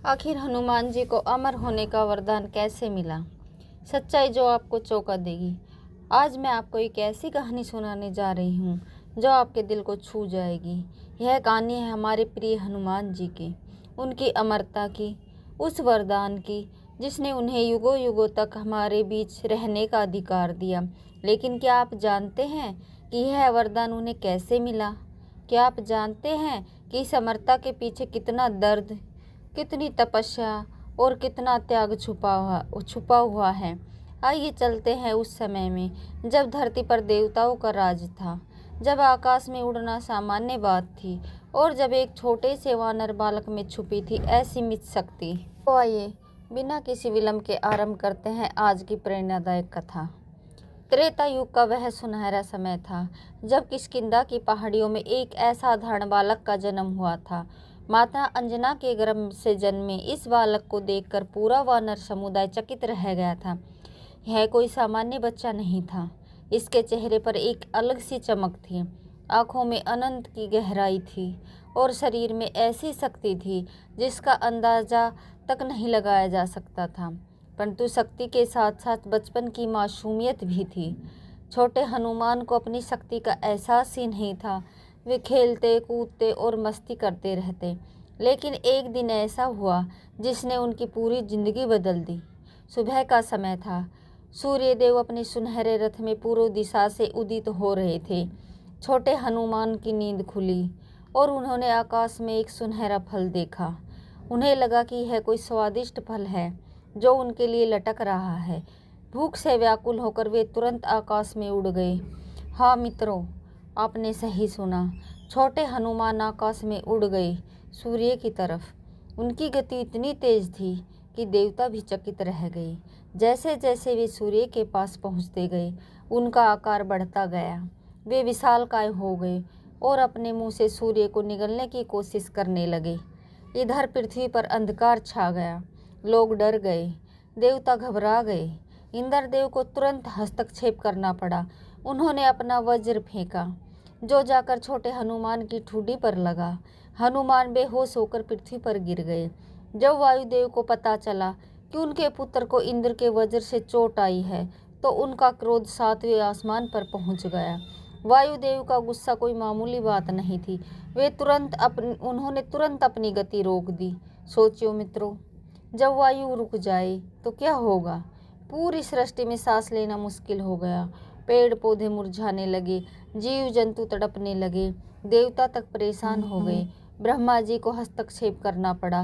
आखिर हनुमान जी को अमर होने का वरदान कैसे मिला? सच्चाई जो आपको चौंका देगी। आज मैं आपको एक ऐसी कहानी सुनाने जा रही हूँ जो आपके दिल को छू जाएगी। यह कहानी है हमारे प्रिय हनुमान जी की, उनकी अमरता की, उस वरदान की जिसने उन्हें युगों युगों तक हमारे बीच रहने का अधिकार दिया। लेकिन क्या आप जानते हैं कि यह वरदान उन्हें कैसे मिला? क्या आप जानते हैं कि इस अमरता के पीछे कितना दर्द, कितनी तपस्या और कितना त्याग छुपा हुआ है? आइए चलते हैं उस समय में जब धरती पर देवताओं का राज था, जब आकाश में उड़ना सामान्य बात थी और जब एक छोटे से वानर बालक में छुपी थी असीमित शक्ति। तो आइए बिना किसी विलंब के आरंभ करते हैं आज की प्रेरणादायक कथा। त्रेता युग का वह सुनहरा समय था जब किष्किंधा की पहाड़ियों में एक असाधारण बालक का जन्म हुआ था। माता अंजना के गर्भ से जन्मे इस बालक को देखकर पूरा वानर समुदाय चकित रह गया था। यह कोई सामान्य बच्चा नहीं था। इसके चेहरे पर एक अलग सी चमक थी, आंखों में अनंत की गहराई थी और शरीर में ऐसी शक्ति थी जिसका अंदाजा तक नहीं लगाया जा सकता था। परंतु शक्ति के साथ साथ बचपन की मासूमियत भी थी। छोटे हनुमान को अपनी शक्ति का एहसास ही नहीं था। वे खेलते कूदते और मस्ती करते रहते। लेकिन एक दिन ऐसा हुआ जिसने उनकी पूरी जिंदगी बदल दी। सुबह का समय था। सूर्यदेव अपने सुनहरे रथ में पूर्व दिशा से उदित हो रहे थे। छोटे हनुमान की नींद खुली और उन्होंने आकाश में एक सुनहरा फल देखा। उन्हें लगा कि यह कोई स्वादिष्ट फल है जो उनके लिए लटक रहा है। भूख से व्याकुल होकर वे तुरंत आकाश में उड़ गए। हाँ मित्रों, आपने सही सुना। छोटे हनुमान आकाश में उड़ गए सूर्य की तरफ। उनकी गति इतनी तेज थी कि देवता भी चकित रह गए। जैसे जैसे वे सूर्य के पास पहुंचते गए, उनका आकार बढ़ता गया। वे विशालकाय हो गए और अपने मुंह से सूर्य को निगलने की कोशिश करने लगे। इधर पृथ्वी पर अंधकार छा गया। लोग डर गए, देवता घबरा गए। इंद्रदेव को तुरंत हस्तक्षेप करना पड़ा। उन्होंने अपना वज्र फेंका जो जाकर छोटे हनुमान की ठुड्डी पर लगा। हनुमान बेहोश होकर पृथ्वी पर गिर गए। जब वायुदेव को पता चला कि उनके पुत्र को इंद्र के वज्र से चोट आई है तो उनका क्रोध सातवें आसमान पर पहुंच गया। वायुदेव का गुस्सा कोई मामूली बात नहीं थी। उन्होंने तुरंत अपनी गति रोक दी। सोचियो मित्रों, जब वायु रुक जाए तो क्या होगा? पूरी सृष्टि में सांस लेना मुश्किल हो गया। पेड़ पौधे मुरझाने लगे, जीव जंतु तड़पने लगे, देवता तक परेशान हो गए। ब्रह्मा जी को हस्तक्षेप करना पड़ा